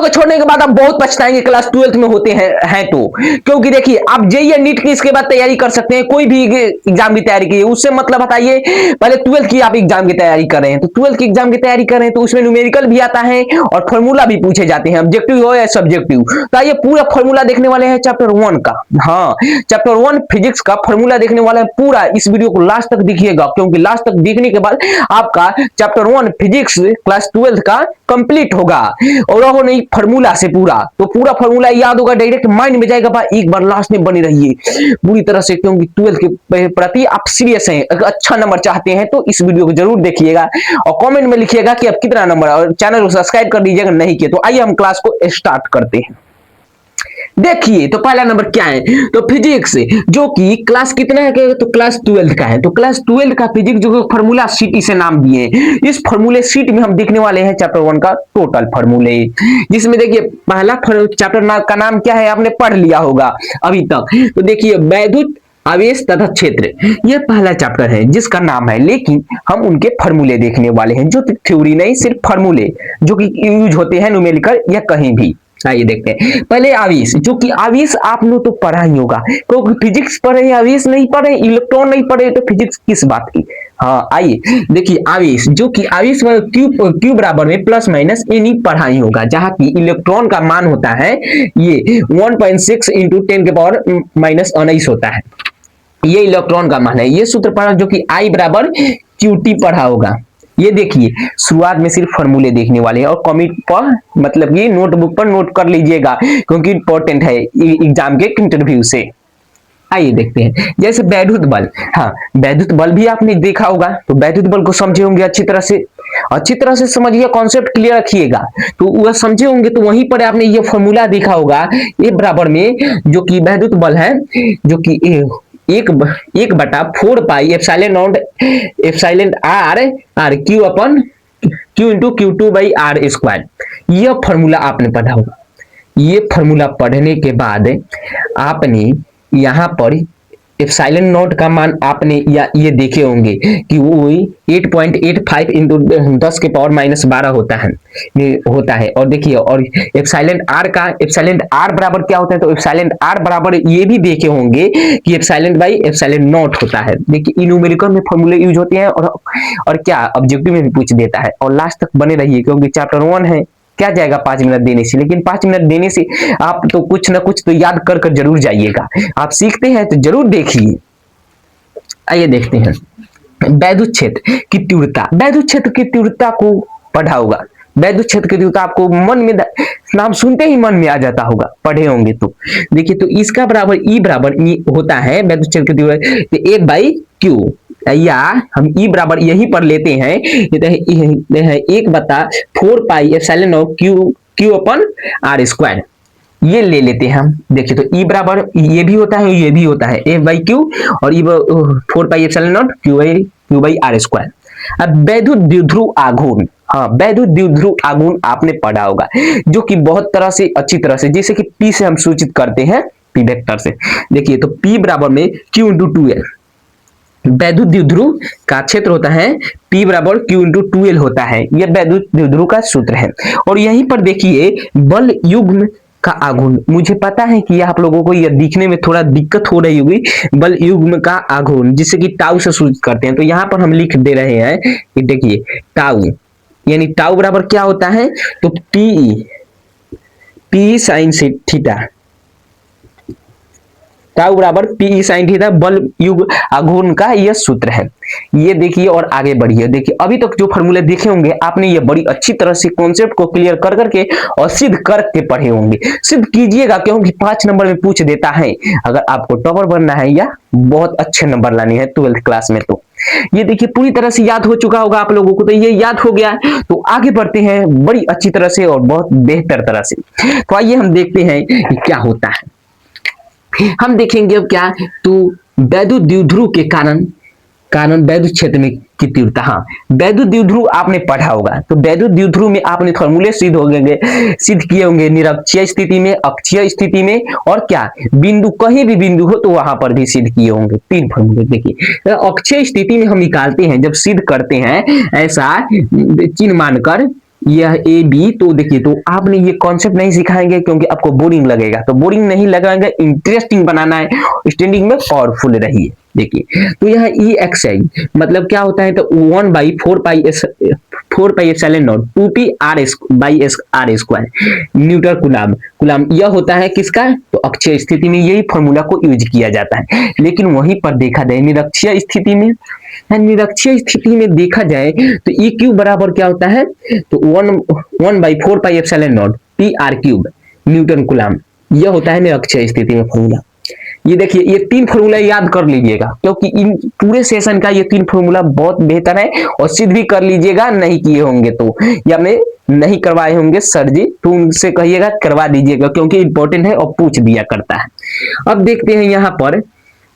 Video को छोड़ने के बाद आप बहुत पछताएंगे क्लास 12th में होते हैं तो, क्योंकि देखिए आप जेईई नीट की इसके बाद तैयारी कर सकते हैं, कोई भी एग्जाम की तैयारी की, उससे मतलब बताइए पहले 12th की आप एग्जाम की तैयारी कर रहे हैं, तो 12th की एग्जाम की तैयारी कर रहे हैं तो उसमें न्यूमेरिकल भी आता है और फॉर्मूला भी पूछे जाते हैं, ऑब्जेक्टिव हो या सब्जेक्टिव। तो आइए पूरा फॉर्मूला देखने वाले हैं चैप्टर 1 का। हाँ, चैप्टर 1 फिजिक्स का फॉर्मूला देखने वाले हैं पूरा। इस वीडियो को लास्ट तक देखिएगा, क्योंकि लास्ट तक देखने के बाद आपका चैप्टर 1 फिजिक्स क्लास 12th का कंप्लीट होगा और वो नहीं फॉर्मूला से पूरा, तो पूरा फॉर्मूला याद होगा, डायरेक्ट माइंड में जाएगा। एक बार लास्ट में बने रहिए पूरी तरह से, क्योंकि 12th के प्रति आप सीरियस हैं, अगर अच्छा नंबर चाहते हैं तो इस वीडियो को जरूर देखिएगा और कमेंट में लिखिएगा कि आप कितना नंबर, और चैनल को सब्सक्राइब कर दीजिएगा नहीं किए तो। आइए हम क्लास को स्टार्ट करते हैं। देखिए तो पहला नंबर क्या है, तो फिजिक्स जो कि क्लास कितना है, तो क्लास 12th का है। तो क्लास 12th का फिजिक्स जो फॉर्मूला शीट इसे नाम दिए हैं, इस फॉर्मूले शीट में हम देखने वाले हैं चैप्टर 1 का टोटल फॉर्मूले, जिसमें देखिए पहला चैप्टर का नाम क्या है आपने पढ़ लिया होगा अभी तक। तो देखिए वैद्युत आवेश तथा क्षेत्र, यह पहला चैप्टर है जिसका नाम है, लेकिन हम उनके फॉर्मूले देखने वाले हैं, जो थ्योरी नहीं सिर्फ फॉर्मूले जो कि यूज होते हैं न्यूमेरिकल या कहीं भी। आइए देखते हैं पहले आवेश, जो कि आवेश आप लोग तो पढ़ा ही होगा, क्योंकि फिजिक्स पढ़े आवेश नहीं पढ़े, इलेक्ट्रॉन नहीं पढ़े तो फिजिक्स किस बात की। हाँ आइए देखिए आवेश, जो कि आवेश क्यू बराबर में प्लस माइनस एनी पढ़ा ही होगा, जहां की इलेक्ट्रॉन का मान होता है ये 1.6 इंटू 10 के पावर माइनस 19 होता है, ये इलेक्ट्रॉन का मान है। ये सूत्र पढ़ा, जो कि आई बराबर क्यू टी पढ़ा होगा। ये देखिए शुरुआत में सिर्फ फॉर्मूले देखने वाले हैं और कमेंट पर मतलब ये नोटबुक पर नोट कर लीजिएगा, क्योंकि इंपॉर्टेंट है एग्जाम के इंटरव्यू से। आइए देखते हैं जैसे वैद्युत बल। हाँ, वैद्युत बल भी आपने देखा होगा, तो वैद्युत बल को समझे होंगे अच्छी तरह से समझिए, कॉन्सेप्ट क्लियर रखिएगा तो वह समझे होंगे। तो वहीं पर आपने ये फॉर्मूला देखा होगा, ए बराबर में जो कि वैद्युत बल है, जो कि एक 1/4 pi epsilon naught epsilon R Q upon Q into Q2 by R square, यह फॉर्मूला आपने पढ़ा होगा। ये फॉर्मूला पढ़ने के बाद आपने यहाँ पर एप्सिलॉन नॉट का मान आपने ये देखे होंगे कि वो 8.85 इंटू 10 के पावर माइनस 12 होता है। और देखिए और एप्सिलॉन आर बराबर क्या होता है, तो एप्सिलॉन आर बराबर ये भी देखे होंगे कि एप्सिलॉन बाई एप्सिलॉन नॉट होता है। देखिए न्यूमेरिकल में फॉर्मूले यूज होते हैं और क्या ऑब्जेक्टिव में भी पूछ देता है। और लास्ट तक बने रहिए, क्योंकि चैप्टर 1 है, क्या जाएगा 5 मिनट देने से, लेकिन 5 मिनट देने से आप तो कुछ ना कुछ तो याद कर जरूर जाइएगा। आप सीखते हैं तो जरूर देखिए। आइए देखते हैं वैद्युत क्षेत्र की तीव्रता। वैद्युत क्षेत्र की तीव्रता को पढ़ा होगा, वैद्युत क्षेत्र की तीव्रता आपको मन में नाम सुनते ही मन में आ जाता होगा, पढ़े होंगे तो। देखिए तो इसका बराबर ई बराबर होता है वैद्युत क्षेत्र की तीव्रता 1/q, या हम ई बराबर यही पर लेते हैं 1/4 pi epsilon naught Q upon R square, ये ले लेते हैं हम। देखिए तो ई बराबर ये भी होता है, ये भी होता है, a/q और E 4 pi epsilon naught Q by R square. अब वैद्युत द्विध्रुव आघूर्ण, हाँ वैद्युत द्विध्रुव आघूर्ण आपने पढ़ा होगा, जो कि बहुत तरह से अच्छी तरह से, जैसे कि p से हम सूचित करते हैं, p वेक्टर से। देखिए तो p बराबर में q इंटू 2l, वैद्युत द्विध्रुव का क्षेत्र होता है P बराबर Q इंटू 2L होता है, यह वैद्युत द्विध्रुव का सूत्र है। और यहीं पर देखिए बल युग्म का आघूर्ण, मुझे पता है कि आप लोगों को यह दिखने में थोड़ा दिक्कत हो रही होगी, बल युग्म का आघूर्ण जिसे कि टाउ से सूचित करते हैं। तो यहाँ पर हम लिख दे रहे हैं कि देखिए टाउ, यानी टाउ बराबर क्या होता है, तो P साइन से थीटा, टाउ बराबर पी साइन थीटा बल युग आघूर्ण का यह सूत्र है। ये देखिए और आगे बढ़िए। देखिए अभी तक जो फॉर्मूले देखे होंगे आपने ये बड़ी अच्छी तरह से कॉन्सेप्ट को क्लियर कर करके और सिद्ध करके पढ़े होंगे। सिद्ध कीजिएगा, क्योंकि 5 नंबर में पूछ देता है अगर आपको टॉपर बनना है या बहुत अच्छे नंबर लाने हैं 12th क्लास में। तो ये देखिए पूरी तरह से याद हो चुका होगा आप लोगों को, तो ये याद हो गया। तो आगे बढ़ते हैं बड़ी अच्छी तरह से और बहुत बेहतर तरह से। तो आइए हम देखते हैं कि क्या होता है। हम देखेंगे अब क्या, तो वैद्युत द्विध्रुव के कारण वैद्युत क्षेत्र में की तीव्रता। हाँ वैद्युत द्विध्रुव आपने पढ़ा होगा, तो वैद्युत द्विध्रुव में आपने फॉर्मूले सिद्ध किए होंगे, निरक्षीय स्थिति में, अक्षीय स्थिति में, और क्या बिंदु, कहीं भी बिंदु हो तो वहां पर भी सिद्ध किए होंगे। 3 फॉर्मूले देखिए। अक्षीय स्थिति में हम निकालते हैं, जब सिद्ध करते हैं ऐसा चिन्ह मानकर यह ए बी। तो देखिए, तो आपने ये कॉन्सेप्ट नहीं सिखाएंगे क्योंकि आपको बोरिंग लगेगा, तो बोरिंग नहीं लगाएंगे, इंटरेस्टिंग बनाना है, स्टैंडिंग में पावरफुल रहिए। देखिए, तो यह ई एक्स आई मतलब क्या होता है, तो 1/4 pi epsilon not 2p r by S R square Newton कुलाम। कुलाम यह होता है किसका, तो अक्षीय स्थिति में यही फॉर्मूला को यूज किया जाता है। लेकिन वहीं पर देखा जाए निरक्षीय स्थिति में, निरक्षीय स्थिति में देखा जाए तो ई क्यूब बराबर क्या होता है, तो 1/4 pi epsilon naught P R cube Newton कुलाम। यह होता है निरक्षीय स्थिति में फॉर्मूला। ये देखिए, ये 3 फॉर्मूला याद कर लीजिएगा क्योंकि इन पूरे सेशन का ये 3 फॉर्मूला बहुत बेहतर है, और सिद्ध भी कर लीजिएगा नहीं किए होंगे तो, या मैं नहीं करवाए होंगे सर जी तो उनसे कहिएगा करवा दीजिएगा क्योंकि इंपॉर्टेंट है और पूछ दिया करता है। अब देखते हैं यहाँ पर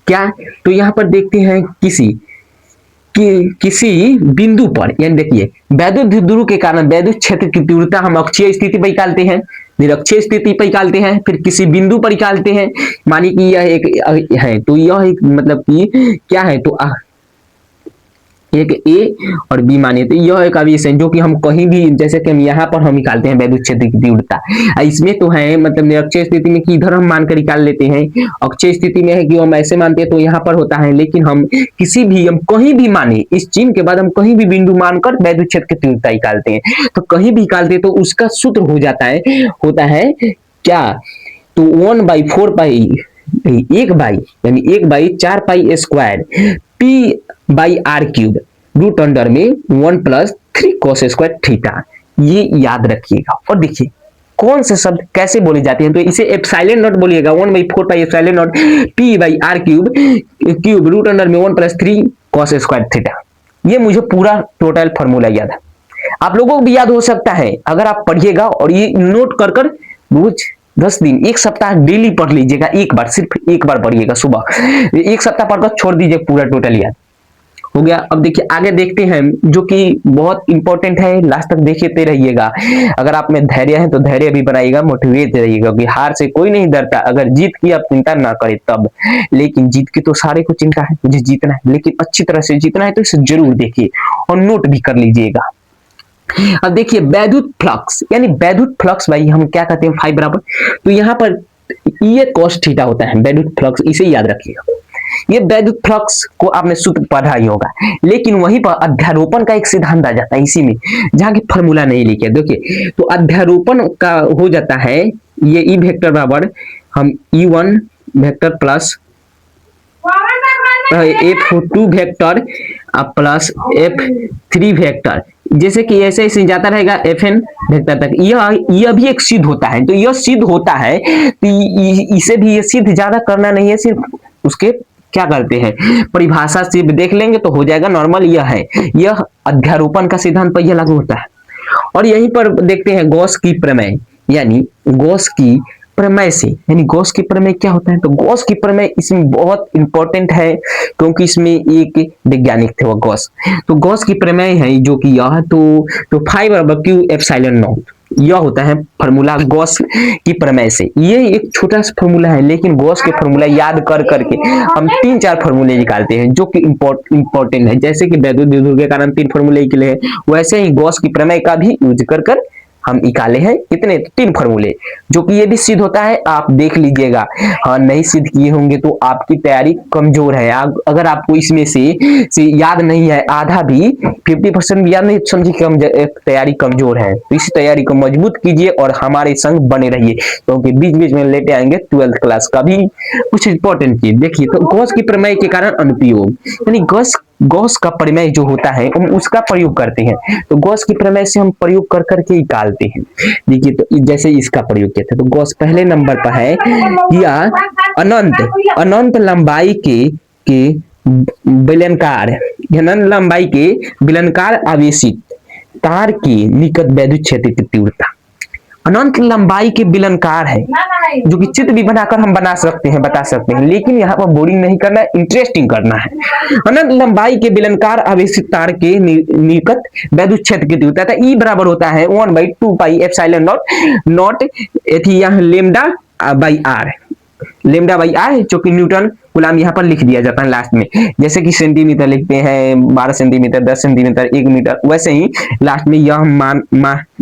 क्या, तो यहाँ पर देखते हैं किसी बिंदु पर, यानी देखिए वैद्युत ध्रुव के कारण वैद्युत क्षेत्र की तीव्रता हम अक्षीय स्थिति पर निकालते हैं, निरक्षीय स्थिति पर निकालते हैं, फिर किसी बिंदु पर निकालते हैं। मानिए कि यह एक है, तो यह एक मतलब कि क्या है, तो एक ए और बी मानिए तो यह एक आवेश है जो कि हम कहीं भी, जैसे कि हम यहाँ पर हम निकालते हैं वैद्युत क्षेत्र की तीव्रता, इसमें तो है मतलब निरक्षीय स्थिति में कि इधर हम मानकर निकाल लेते हैं, अक्षीय स्थिति में है कि हम ऐसे मानते हैं तो यहाँ पर होता है। लेकिन हम किसी भी, हम कहीं भी माने, इस चिन्ह के बाद हम कहीं भी बिंदु मानकर वैद्युत क्षेत्र की तीव्रता निकालते हैं, तो कहीं भी निकालते हैं तो उसका सूत्र हो जाता है, होता है क्या, तो 1/4 पाई यानी 1/4 pi square P by R cube root under में 1+3 cos स्क्वायर थीटा। ये याद रखिएगा। और देखिए कौन से शब्द कैसे बोले जाते हैं, तो इसे एप्सिलॉन नॉट बोलिएगा, 1/4 pi epsilon naught P by R cube root under में 1+3 cos स्क्वायर थीटा। ये मुझे पूरा टोटल फॉर्मूला याद है, आप लोगों को भी याद हो सकता है अगर आप पढ़िएगा और ये नोट कर रोज 10 दिन 1 सप्ताह डेली पढ़ लीजिएगा, एक बार, सिर्फ एक बार पढ़िएगा सुबह, 1 सप्ताह पढ़कर छोड़ दीजिए, पूरा टोटल याद हो गया। अब देखिए आगे देखते हैं जो कि बहुत इंपॉर्टेंट है, लास्ट तक देखते रहिएगा। अगर आप में धैर्य है तो धैर्य भी बनाइएगा, मोटिवेट रहिएगा कि हार से कोई नहीं डरता, अगर जीत की आप चिंता ना करें तब, लेकिन जीत की तो सारे को चिंता है, मुझे जीतना है, लेकिन अच्छी तरह से जीतना है, तो इसे जरूर देखिए और नोट भी कर लीजिएगा। अब देखिए वैद्युत फ्लक्स, यानी वैद्युत फ्लक्स भाई हम क्या कहते हैं, फाई बराबर, तो यहाँ पर ये cos थीटा होता है वैद्युत फ्लक्स, इसे याद रखिएगा। ये वैद्युत फ्लक्स को आपने सूत्र पढ़ा ही होगा, लेकिन वहीं पर अध्यारोपण का एक सिद्धांत आ जाता है इसी में, जहां की फॉर्मूला नहीं लिखे। देखिए तो अध्यारोपण का हो जाता है ये ई वेक्टर बराबर हम E1 vector plus F2 vector plus F3 vector, जैसे कि ऐसे ऐसे जाता रहेगा Fn वेक्टर तक। यह भी एक सिद्ध होता है, तो यह सिद्ध होता है, तो इसे भी ये सिद्ध ज्यादा करना नहीं है, सिर्फ उसके क्या करते हैं परिभाषा से देख लेंगे तो हो जाएगा नॉर्मल। यह है, यह अध्यारोपण का सिद्धांत पर यह लागू होता है। और यहीं पर देखते हैं गॉस की प्रमेय, यानी गॉस की प्रमेय से, यानी गॉस की प्रमेय क्या होता है, तो गॉस की प्रमेय इसमें बहुत इंपॉर्टेंट है क्योंकि इसमें एक वैज्ञानिक थे वो गॉस। तो गॉस की प्रमेय है जो कि यह तो 5/q एप्सिलॉन नॉट, यह होता है फॉर्मूला गॉस की प्रमेय से। ये एक छोटा सा फॉर्मूला है, लेकिन गॉस के फॉर्मूला याद कर करके हम 3-4 फॉर्मूले निकालते हैं जो कि इंपॉर्टेंट है। जैसे कि वैद्युत ध्रुव के कारण 3 फॉर्मूले निकले हैं, वैसे ही गॉस की प्रमेय का भी यूज कर हम निकाले हैं कितने, 3 फॉर्मूले, जो कि ये भी सिद्ध होता है, आप देख लीजिएगा। हाँ नहीं सिद्ध किए होंगे तो आपकी तैयारी कमजोर है। अगर आपको इसमें से याद नहीं है, आधा भी 50% भी याद नहीं, समझिए कि तैयारी कमजोर है। तो इस तैयारी को मजबूत कीजिए और हमारे संग बने रहिए, क्योंकि बीच बीच में लेते आएंगे 12th क्लास का भी कुछ इंपॉर्टेंट चीज। देखिए तो गॉस की प्रमेय के कारण अनुप्रयोग, यानी गॉस का प्रमेय जो होता है हम उसका प्रयोग करते हैं, तो गॉस की प्रमेय से हम प्रयोग कर करके निकालते हैं। देखिए तो जैसे इसका प्रयोग किया था, तो गॉस पहले नंबर पर है या अनंत लंबाई के बेलनाकार आवेशित तार की निकट वैद्युत क्षेत्र की तीव्रता। अनंत लंबाई के बेलनाकार है, जो कि चित्र भी बनाकर हम बता सकते हैं, लेकिन यहाँ पर बोरिंग नहीं करना है, इंटरेस्टिंग करना है। अनंत लंबाई के बेलनाकार आवेशित तार के निकट वैद्युत क्षेत्र की तीव्रता ई बराबर होता है 1/2 पाई एप्सिलॉन नॉट यहाँ lambda by R. Lambda by R जो कि न्यूटन कूलम यहाँ पर लिख दिया जाता है लास्ट में। जैसे कि सेंटीमीटर लिखते हैं 12 सेंटीमीटर, 10 सेंटीमीटर, 1 मीटर, वैसे ही लास्ट में यह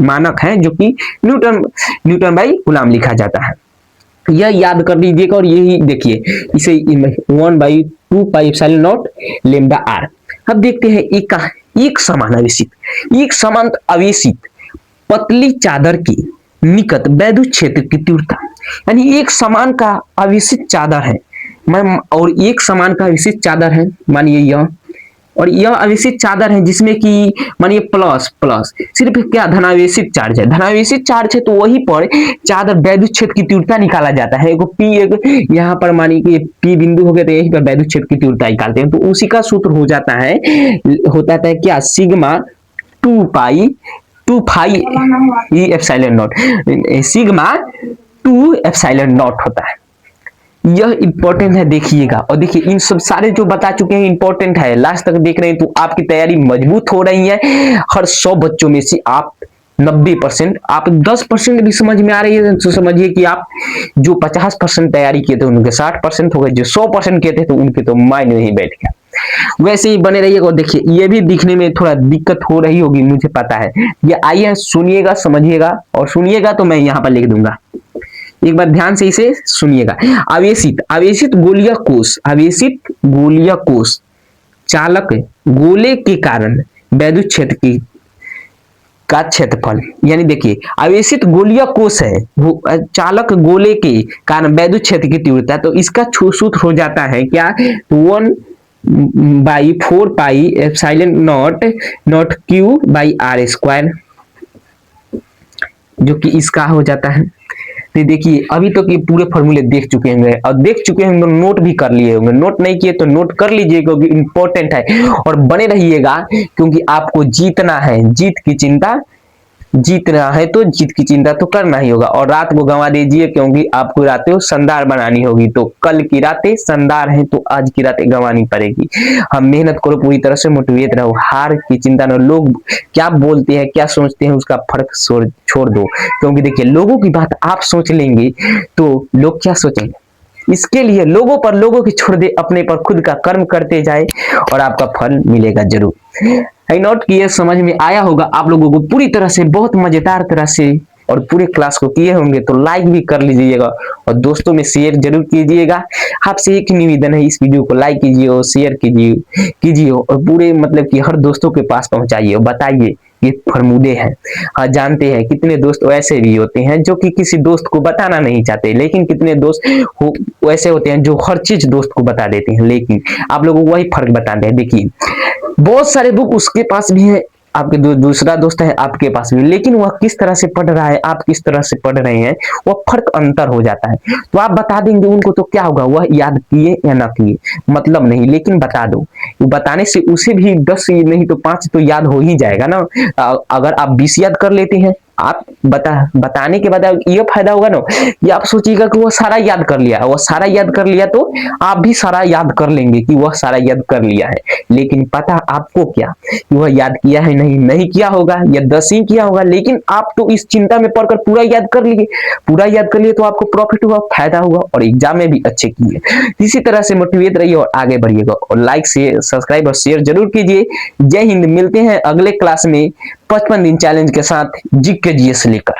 मानक है जो कि न्यूटन बाई कूलम लिखा जाता है। यह याद कर लीजिएगा और यही देखिए इसे 1/2πε0 लेमडा आर। अब देखते हैं एक समान आवेशित पतली चादर की निकट वैद्युत क्षेत्र की तीव्रता, यानी एक समान का आवेशित चादर है और एक समान का आवेशित चादर है, मानिए यह, और यह आवेशित चादर है जिसमें कि मानिए प्लस सिर्फ क्या धनावेशित चार्ज है, धनावेशित चार्ज है तो वही पर चादर वैद्युत क्षेत्र की तीव्रता निकाला जाता है। एक पी, एक यहाँ पर मानिए कि पी बिंदु हो गया तो यही पर वैद्युत क्षेत्र की तीव्रता निकालते हैं, तो उसी का सूत्र होता है क्या, sigma 2 pi E epsilon not, sigma 2 epsilon not होता है। यह इंपॉर्टेंट है, देखिएगा। और देखिए इन सब सारे जो बता चुके हैं इंपॉर्टेंट है, लास्ट तक देख रहे हैं तो आपकी तैयारी मजबूत हो रही है। हर 100 बच्चों में से आप 90%, आप 10% भी समझ में आ रही है तो समझिए कि आप जो 50% तैयारी किए थे उनके 60% हो गए, जो 100% किए थे तो उनके तो माइंड में ही बैठ गया। वैसे ही बने रहिएगा। और देखिए ये भी दिखने में थोड़ा दिक्कत हो रही होगी, मुझे पता है। ये आइए सुनिएगा, समझिएगा, और सुनिएगा तो मैं यहाँ पर लिख दूंगा, एक बार ध्यान से इसे सुनिएगा। आवेशित गोलीय कोश चालक गोले के कारण वैद्युत क्षेत्र का क्षेत्रफल, यानी देखिए आवेशित गोलीय कोश है, वो चालक गोले के कारण वैद्युत क्षेत्र की तीव्रता, तो इसका सूत्र हो जाता है क्या, 1/4πε0 Q/r², जो कि इसका हो जाता है। तो देखिए अभी तक ये पूरे फॉर्मूले देख चुके होंगे, और देख चुके होंगे नोट भी कर लिए होंगे, नोट नहीं किए तो नोट कर लीजिए क्योंकि इंपॉर्टेंट है। और बने रहिएगा क्योंकि आपको जीतना है, जीतना है तो जीत की चिंता तो करना ही होगा। और रात को गंवा दीजिए क्योंकि आपको रातें शानदार बनानी होगी, तो कल की रातें शानदार हैं तो आज की रातें गंवानी पड़ेगी। हम मेहनत करो, पूरी तरह से मोटिवेट रहो, हार की चिंता न, लोग क्या बोलते हैं क्या सोचते हैं उसका फर्क छोड़ दो, क्योंकि देखिए लोगों की बात आप सोच लेंगे तो लोग क्या सोचेंगे, इसके लिए लोगों की छोड़ दे, अपने पर खुद का कर्म करते जाए और आपका फल मिलेगा जरूर। आई नोट कि ये समझ में आया होगा आप लोगों को पूरी तरह से, बहुत मजेदार तरह से, और पूरे क्लास को किए होंगे तो लाइक भी कर लीजिएगा और दोस्तों में शेयर जरूर कीजिएगा। आपसे एक निवेदन है, इस वीडियो को लाइक कीजिए और शेयर कीजिए और पूरे मतलब कि हर दोस्तों के पास पहुंचाइए और बताइए ये फॉर्मूले हैं। हाँ, जानते हैं कितने दोस्त वैसे भी होते हैं जो कि किसी दोस्त को बताना नहीं चाहते, लेकिन कितने दोस्त वैसे होते हैं जो हर चीज दोस्त को बता देते हैं, लेकिन आप लोगों को वही फर्क बताते हैं। देखिए बहुत सारे बुक उसके पास भी है, आपके दूसरा दोस्त है आपके पास भी, लेकिन वह किस तरह से पढ़ रहा है, आप किस तरह से पढ़ रहे हैं, वह फर्क अंतर हो जाता है। तो आप बता देंगे उनको तो क्या होगा, वह याद किए या ना किए मतलब नहीं, लेकिन बता दो, बताने से उसे भी 10 नहीं तो 5 तो याद हो ही जाएगा ना। अगर आप 20 याद कर लेते हैं, आप बताने के बाद ये फायदा होगा ना कि आप सोचिएगा कि वह सारा याद कर लिया, वह सारा याद कर लिया तो आप भी सारा याद कर लेंगे कि वह सारा याद कर लिया है। लेकिन पता आपको क्या कि वह याद किया है, नहीं किया होगा या 10 ही किया होगा, लेकिन आप तो इस चिंता में पढ़कर पूरा याद कर लिए तो आपको प्रॉफिट हुआ, फायदा हुआ और एग्जाम में भी अच्छे किए। इसी तरह से मोटिवेट रहिए और आगे बढ़िएगा और लाइक से सब्सक्राइब और शेयर जरूर कीजिए। जय हिंद, मिलते हैं अगले क्लास में 55 दिन चैलेंज के साथ जीके जीएस लेकर।